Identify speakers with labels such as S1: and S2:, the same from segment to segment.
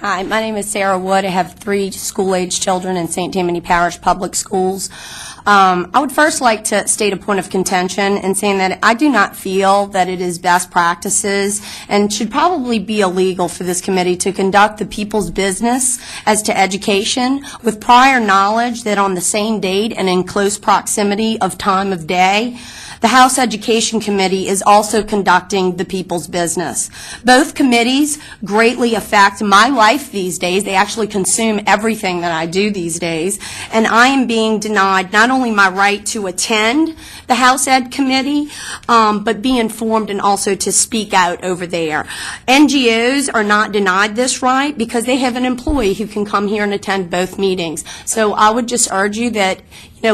S1: Hi, my name is Sara Wood. I have 3 school-age children in St. Tammany Parish Public Schools. I would first like to state a point of contention in saying that I do not feel that it is best practices and should probably be illegal for this committee to conduct the people's business as to education with prior knowledge that on the same date and in close proximity of time of day, the House Education Committee is also conducting the people's business. Both committees greatly affect my life these days. They actually consume everything that I do these days. And I am being denied not only my right to attend the House Ed Committee, but be informed and also to speak out over there. NGOs are not denied this right because they have an employee who can come here and attend both meetings. So I would just urge you that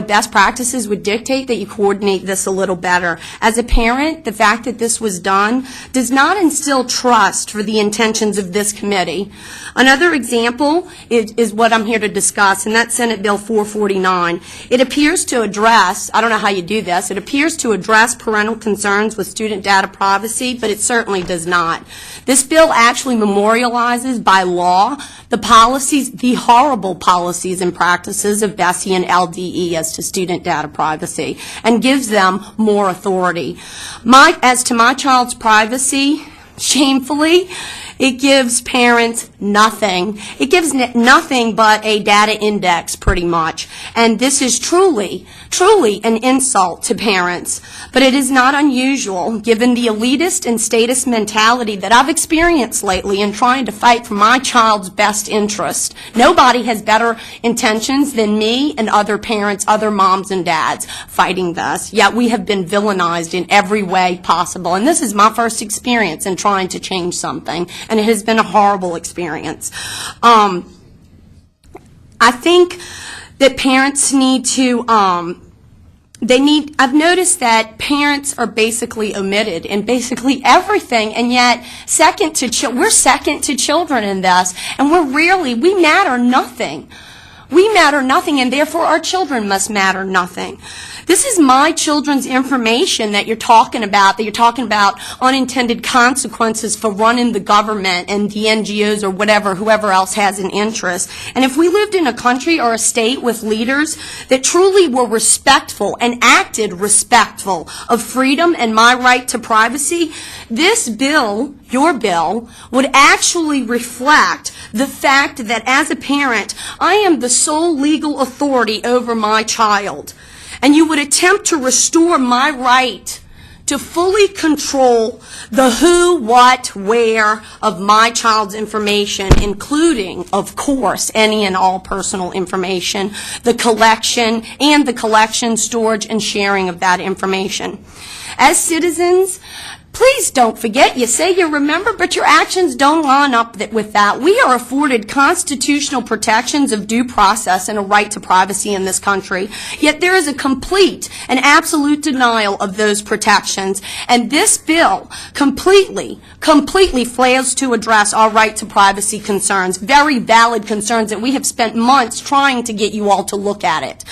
S1: best practices would dictate that you coordinate this a little better. As a parent, the fact that this was done does not instill trust for the intentions of this committee. Another example is what I'm here to discuss, and that's Senate Bill 449. It appears to address, I don't know how you do this, it appears to address parental concerns with student data privacy, but it certainly does not. This bill actually memorializes by law the policies, the horrible policies and practices of Bessie and LDE as to student data privacy, and gives them more authority. As to my child's privacy, shamefully, it gives parents nothing. It gives nothing but a data index, pretty much. And this is truly an insult to parents. But it is not unusual, given the elitist and statist mentality that I've experienced lately in trying to fight for my child's best interest. Nobody has better intentions than me and other parents, other moms and dads fighting this. Yet we have been villainized in every way possible. And this is my first experience in trying to change something. And it has been a horrible experience. I think that parents need to, I've noticed that parents are basically omitted in basically everything, and yet we're second to children in this, and we matter nothing. We matter nothing, and therefore our children must matter nothing. This is my children's information that you're talking about unintended consequences for running the government and the NGOs or whoever else has an interest. And if we lived in a country or a state with leaders that truly were respectful and acted respectful of freedom and my right to privacy, this bill, your bill, would actually reflect the fact that as a parent, I am the sole legal authority over my child. And you would attempt to restore my right to fully control the who, what, where of my child's information, including, of course, any and all personal information, the collection, storage, and sharing of that information. As citizens, please don't forget, you say you remember, but your actions don't line up with that. We are afforded constitutional protections of due process and a right to privacy in this country, yet there is a complete and absolute denial of those protections, and this bill completely fails to address our right to privacy concerns, very valid concerns that we have spent months trying to get you all to look at it.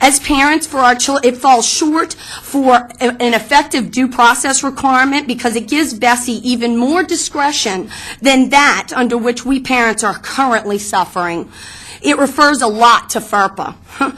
S1: As parents, for our children, it falls short for an effective due process requirement because it gives Bessie even more discretion than that under which we parents are currently suffering. It refers a lot to FERPA,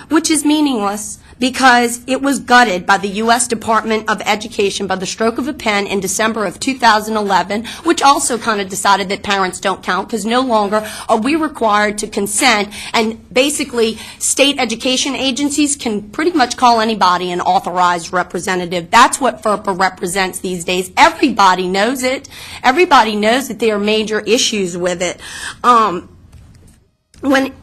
S1: which is meaningless because it was gutted by the U.S. Department of Education by the stroke of a pen in December of 2011, which also kind of decided that parents don't count because no longer are we required to consent, and basically state education agencies can pretty much call anybody an authorized representative. That's what FERPA represents these days. Everybody knows it. Everybody knows that there are major issues with it. When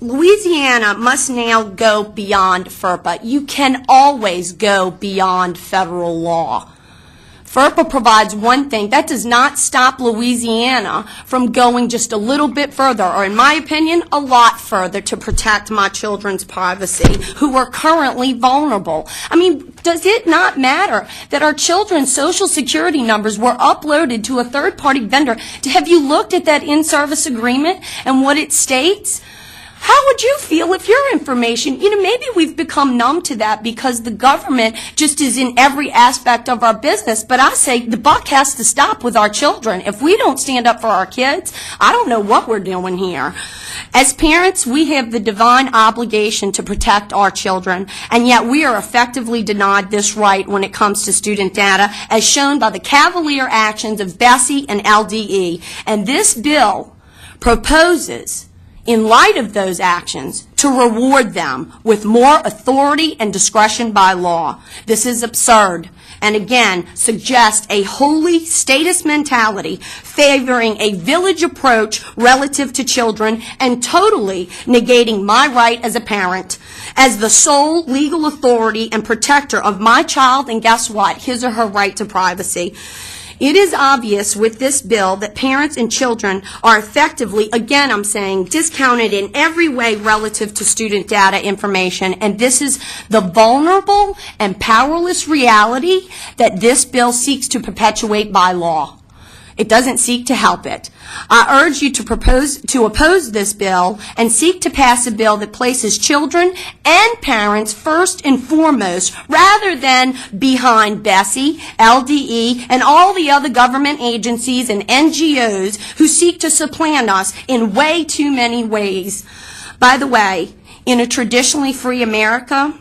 S1: Louisiana must now go beyond FERPA. You can always go beyond federal law. FERPA provides one thing. That does not stop Louisiana from going just a little bit further, or in my opinion, a lot further to protect my children's privacy who are currently vulnerable. I mean, does it not matter that our children's social security numbers were uploaded to a third-party vendor? Have you looked at that in-service agreement and what it states? How would you feel if your information, maybe we've become numb to that because the government just is in every aspect of our business. But I say the buck has to stop with our children. If we don't stand up for our kids, I don't know what we're doing here. As parents, we have the divine obligation to protect our children, and yet we are effectively denied this right when it comes to student data, as shown by the cavalier actions of Bessie and LDE. And this bill proposes, in light of those actions, to reward them with more authority and discretion by law. This is absurd, and again, suggests a wholly statist mentality favoring a village approach relative to children and totally negating my right as a parent, as the sole legal authority and protector of my child, and guess what? His or her right to privacy. It is obvious with this bill that parents and children are effectively, again I'm saying, discounted in every way relative to student data information, and this is the vulnerable and powerless reality that this bill seeks to perpetuate by law. It doesn't seek to help it. I urge you to oppose this bill and seek to pass a bill that places children and parents first and foremost, rather than behind Bessie, LDE, and all the other government agencies and NGOs who seek to supplant us in way too many ways. By the way, in a traditionally free America,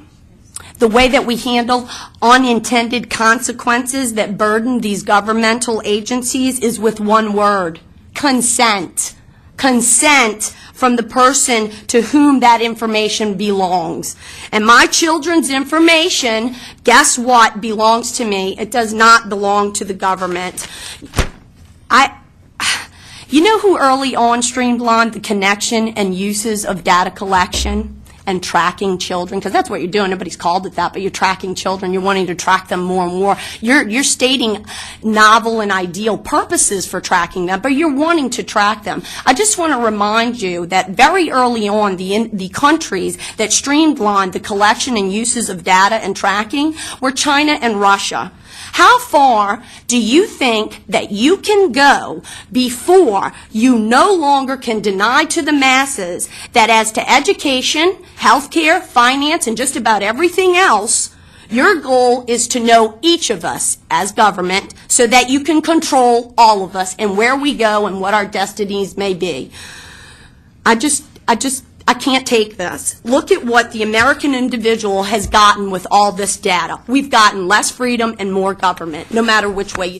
S1: the way that we handle unintended consequences that burden these governmental agencies is with one word: consent. Consent from the person to whom that information belongs. And my children's information, guess what, belongs to me. It does not belong to the government. You know who early on streamlined the connection and uses of data collection and tracking children? Because that's what you're doing. Nobody's called it that, but you're tracking children. You're wanting to track them more and more. You're stating novel and ideal purposes for tracking them, but you're wanting to track them. I just want to remind you that very early on, the countries that streamlined the collection and uses of data and tracking were China and Russia. How far do you think that you can go before you no longer can deny to the masses that as to education, healthcare, finance, and just about everything else, your goal is to know each of us as government so that you can control all of us and where we go and what our destinies may be? I can't take this. Look at what the American individual has gotten with all this data. We've gotten less freedom and more government, no matter which way you